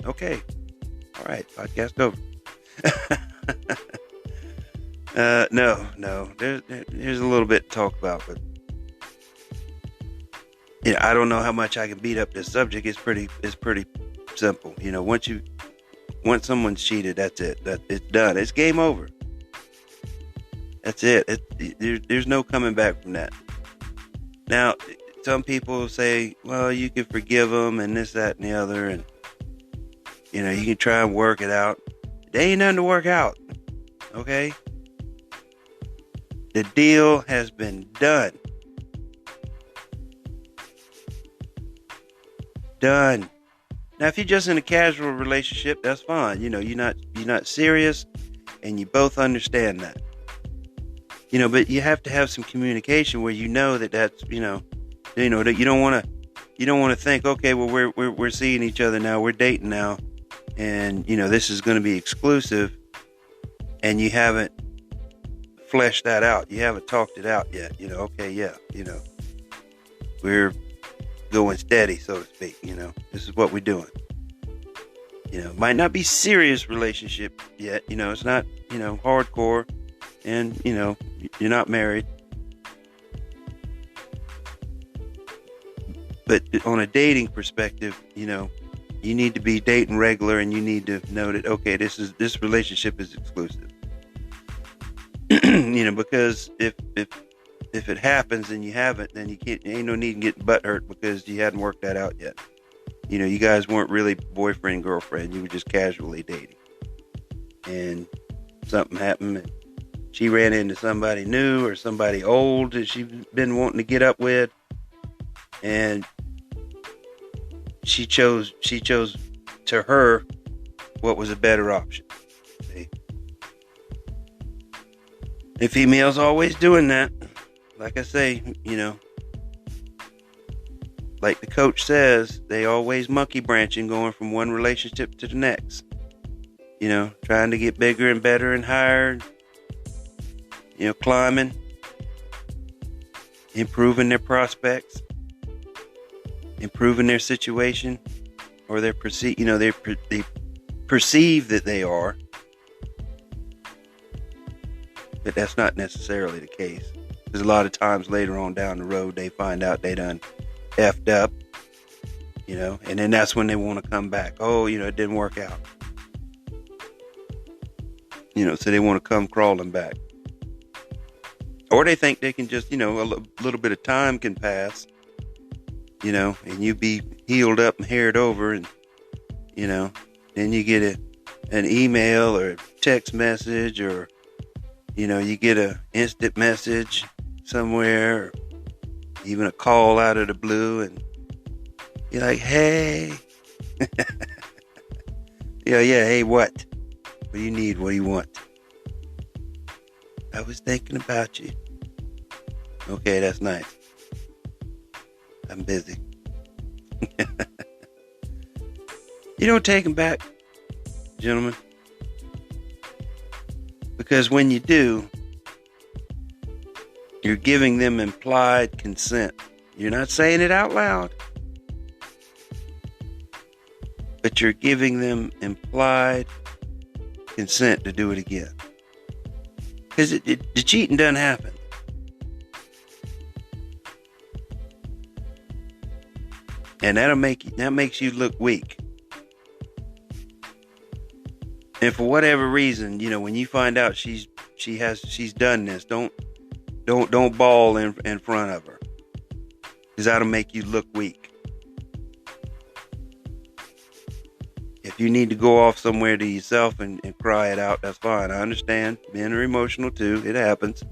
Okay. All right. Podcast over. No. There's a little bit to talk about, but I don't know how much I can beat up this subject. It's pretty simple. Once someone's cheated, that's it. That it's done. It's game over. That's it. There's no coming back from that. Now, some people say, well, you can forgive them and this, that, and the other, and you can try and work it out. There ain't nothing to work out. Okay? The deal has been done. Done. Now, if you're just in a casual relationship, that's fine. You're not serious, and you both understand that. But you have to have some communication where that's that you don't want to think, okay, well we're seeing each other now, we're dating now, and this is going to be exclusive, and you haven't fleshed that out, you haven't talked it out yet. Okay, yeah, we're going steady, so to speak. This is what we're doing. Might not be serious relationship yet. It's not hardcore, and you're not married. But on a dating perspective, you need to be dating regular, and you need to know that, okay, this relationship is exclusive. Because if it happens and you haven't, then ain't no need in getting butt hurt because you hadn't worked that out yet. You guys weren't really boyfriend and girlfriend. You were just casually dating, and something happened, and she ran into somebody new or somebody old that she's been wanting to get up with, and she chose to her what was a better option. See? The female's always doing that. Like I say, like the coach says, they always monkey branching, going from one relationship to the next. Trying to get bigger and better and higher. Climbing, improving their prospects, improving their situation, or they perceive that they are, but that's not necessarily the case. Because a lot of times later on down the road, they find out they done effed up, and then that's when they want to come back. Oh, it didn't work out. So they want to come crawling back. Or they think they can just, a little bit of time can pass, and you be healed up and haired over, and, then you get an email or a text message, or, you get a instant message somewhere, or even a call out of the blue, and you're like, hey, yeah, hey, what do you need? What do you want? I was thinking about you. Okay, that's nice. I'm busy. You don't take them back, gentlemen. Because when you do, you're giving them implied consent. You're not saying it out loud, but you're giving them implied consent to do it again. Because the cheating doesn't happen. And that makes you look weak. And for whatever reason, when you find out she's done this, don't bawl in front of her, because that'll make you look weak. If you need to go off somewhere to yourself and cry it out, that's fine. I understand. Men are emotional too. It happens.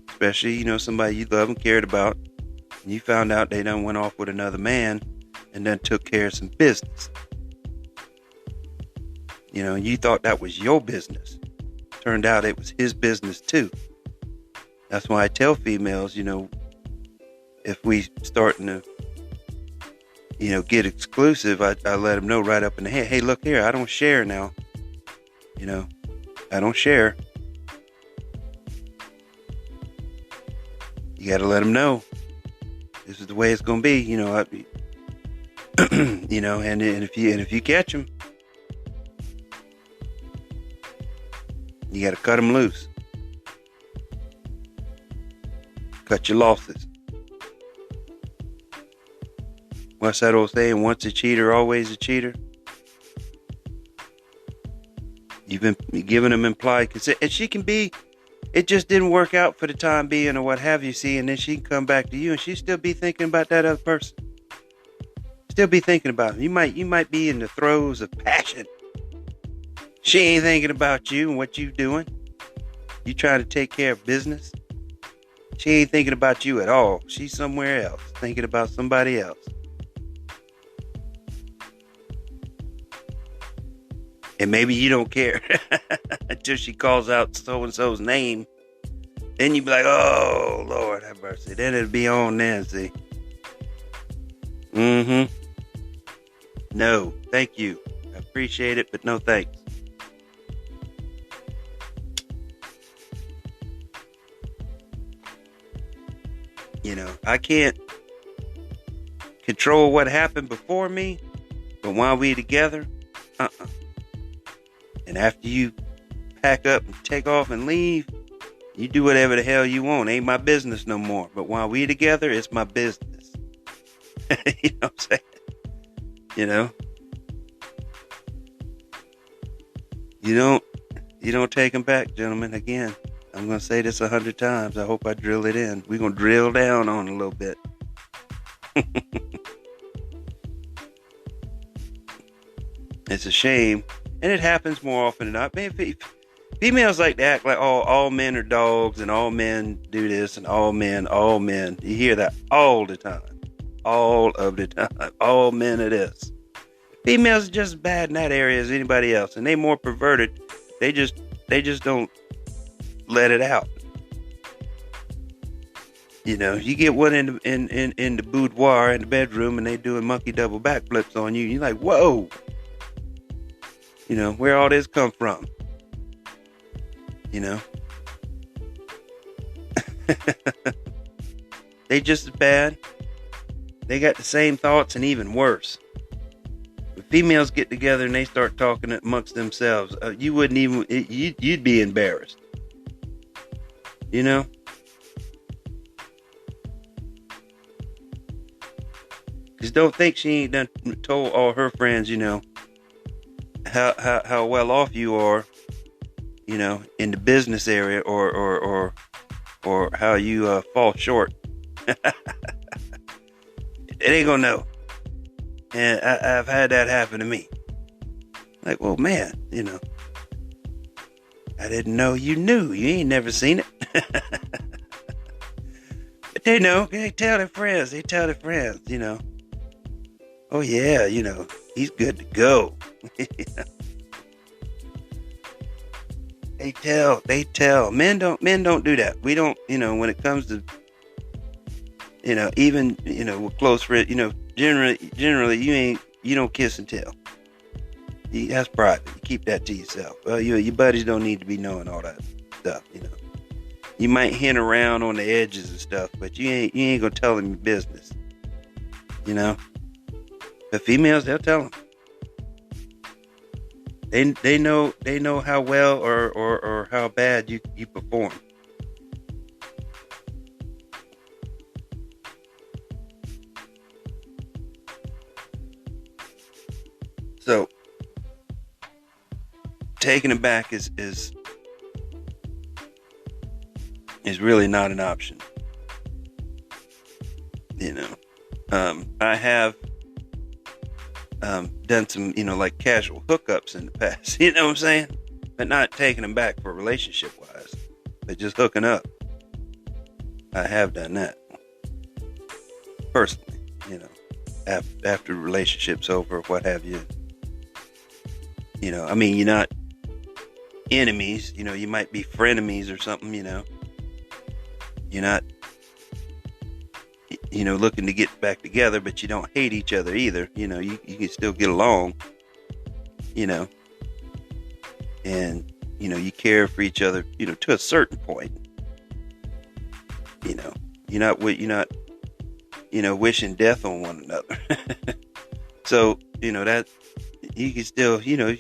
Especially, somebody you love and cared about. And you found out they done went off with another man and then took care of some business. You thought that was your business. Turned out it was his business too. That's why I tell females, if we starting to, get exclusive, I let them know right up in the head, hey, look here, I don't share now. I don't share. You got to let them know this is the way it's going to be. And if you catch them, You got to cut them loose. Cut your losses. What's that old saying? Once a cheater, always a cheater. You've been giving them implied consent. And she can be, it just didn't work out for the time being or what have you, see, and then she can come back to you and she still be thinking about that other person. Still be thinking about him. You might be in the throes of passion. She ain't thinking about you and what you doing. You trying to take care of business. She ain't thinking about you at all. She's somewhere else, thinking about somebody else. And maybe you don't care until she calls out so-and-so's name. Then you be like, oh, Lord have mercy. Then it'll be on then, see. No, thank you. I appreciate it, but no thanks. You know, I can't control what happened before me, but while we together, And after you pack up and take off and leave, you do whatever the hell you want. Ain't my business no more. But while we together, it's my business. You know what I'm saying? You know? You don't take them back, gentlemen. Again, I'm going to say this 100 times. I hope I drill it in. We're going to drill down on it a little bit. It's a shame. And it happens more often than not. Man, females like to act like all men are dogs and all men do this and all men. You hear that all the time. All of the time. All men are this. Females are just as bad in that area as anybody else. And they more perverted. They just don't let it out. You know, you get one in the boudoir in the bedroom and they doing monkey double backflips on you. You're like, whoa. You know, where all this come from? You know? They just as bad. They got the same thoughts and even worse. When females get together and they start talking amongst themselves, you wouldn't even, you'd be embarrassed. You know? Because don't think she ain't done told all her friends, you know, how well off you are, you know, in the business area or how you fall short. It ain't gonna know. And I've had that happen to me. Like, well, man, you know, I didn't know you knew. You ain't never seen it. But they know. They tell their friends. You know. Oh yeah, you know, he's good to go. They tell. Men don't do that. We don't, you know, when it comes to, you know, even, you know, with close friends, you know, generally you don't kiss and tell. That's private. You keep that to yourself. Well, your buddies don't need to be knowing all that stuff, you know. You might hint around on the edges and stuff, but you ain't gonna tell them your business. You know? But females, they'll tell them. They know how well or how bad you perform. So taking it back is really not an option. You know, I have done some, you know, like casual hookups in the past. You know what I'm saying? But not taking them back for relationship wise, but just hooking up. I have done that personally. You know, after the relationship's over, or what have you. You know, I mean, you're not enemies. You know, you might be frenemies or something. You know, you're not, you know, looking to get back together, but you don't hate each other either. You know, you can still get along, you know, and, you know, you care for each other, you know, to a certain point. You know, you're not, you know, wishing death on one another. So, you know, that you can still, you know,